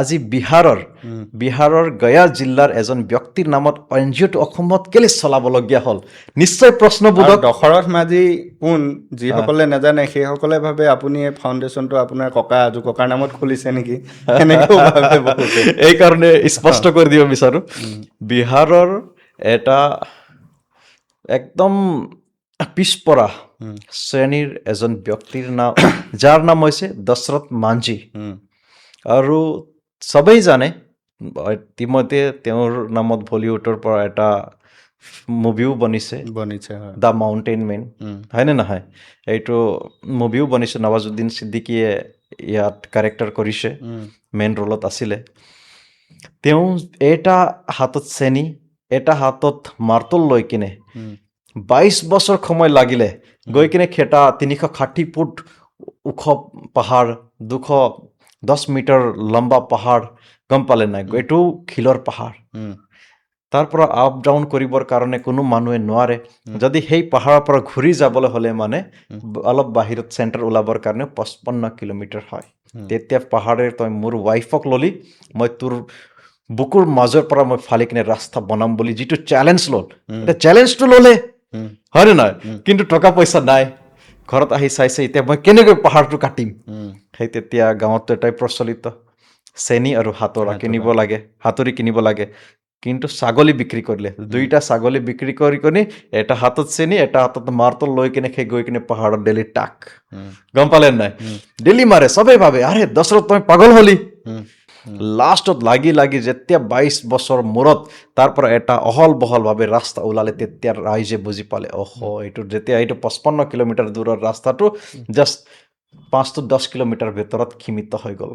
আজি বিহাৰৰ গয়া জিলাৰ এজন ব্যক্তিৰ নামত এনজিঅ'টো অসমত কেলে চলাবলগীয়া হ'ল নিশ্চয় প্ৰশ্নবোধক দশৰথ মাঝি কোন যিসকলে নাজানে সেইসকলে ভাবে আপুনি এই ফাউণ্ডেশ্যনটো আপোনাৰ ককা আজু ককাৰ নামত খুলিছে নেকি এনেকেও ভাবে বহুতে এই কাৰণে স্পষ্ট কৰি দিব বিচাৰো বিহাৰৰ এটা একদম পিছপৰা শ্ৰেণীৰ এজন ব্যক্তিৰ নাম যাৰ নাম হৈছে দশৰথ মাঝি আৰু সবেই জানে ইতিমধ্যে তেওঁৰ নামত বলিউডৰ পৰা এটা মুভিও বনিছে হয় দ্য মাউণ্টেইন মেন হয়নে নহয় এইটো মুভিও বনিছে নৱাজুদ্দিন ছিদ্দিকীয়ে ইয়াত কেৰেক্টাৰ কৰিছে মেইন ৰোলত আছিলে তেওঁ এটা হাতত চেনি এটা হাতত মাৰ্তল লৈ কিনে 22 বছৰ সময় লাগিলে গৈ কিনে খেটা 360 ফুট ওখ পাহাৰ 210 মিটাৰ লম্বা পাহাৰ গম পালে নাই এইটো খিলৰ পাহাৰ তাৰ পৰা আপ ডাউন কৰিবৰ কাৰণে কোনো মানুহে নোৱাৰে যদি সেই পাহাৰৰ পৰা ঘূৰি যাবলৈ হ'লে মানে অলপ বাহিৰত চেণ্টাৰ ওলাবৰ কাৰণে 55 কিলোমিটাৰ হয় তেতিয়া পাহাৰে তই মোৰ ৱাইফক ললি মই তোৰ বুকুৰ মাজৰ পৰা মই ফালি কিনে ৰাস্তা বনাম বুলি যিটো চেলেঞ্জ ল'ল এটা চেলেঞ্জটো ল'লে হয়নে নহয় কিন্তু টকা পইচা নাই ঘৰত আহি চাইছে এতিয়া মই কেনেকৈ পাহাৰটো কাটিম সেই তেতিয়া গাঁৱত এটাই প্ৰচলিত চেনি আৰু হাতৰি কিনিব লাগে কিন্তু ছাগলী বিক্ৰী কৰিলে দুইটা ছাগলী বিক্ৰী কৰি কিনে এটা হাতত চেনি এটা হাতত মাৰ্তল লৈ কিনে সেই গৈ কিনে পাহাৰত ডেইলি টাক গম পালে নাই ডেইলি মাৰে চবেই ভাবে আৰে দশৰথ তই পাগল হলি লাষ্টত লাগি যেতিয়া 22 বছৰ মূৰত তাৰ পৰা এটা অহল বহল ভাৱে ৰাস্তা ওলালে তেতিয়া ৰাইজে বুজি পালে এইটো যেতিয়া এইটো 55 কিলোমিটাৰ দূৰৰ ৰাস্তাটো জাষ্ট 5 to 10 কিলোমিটাৰ ভিতৰত সীমিত হৈ গ'ল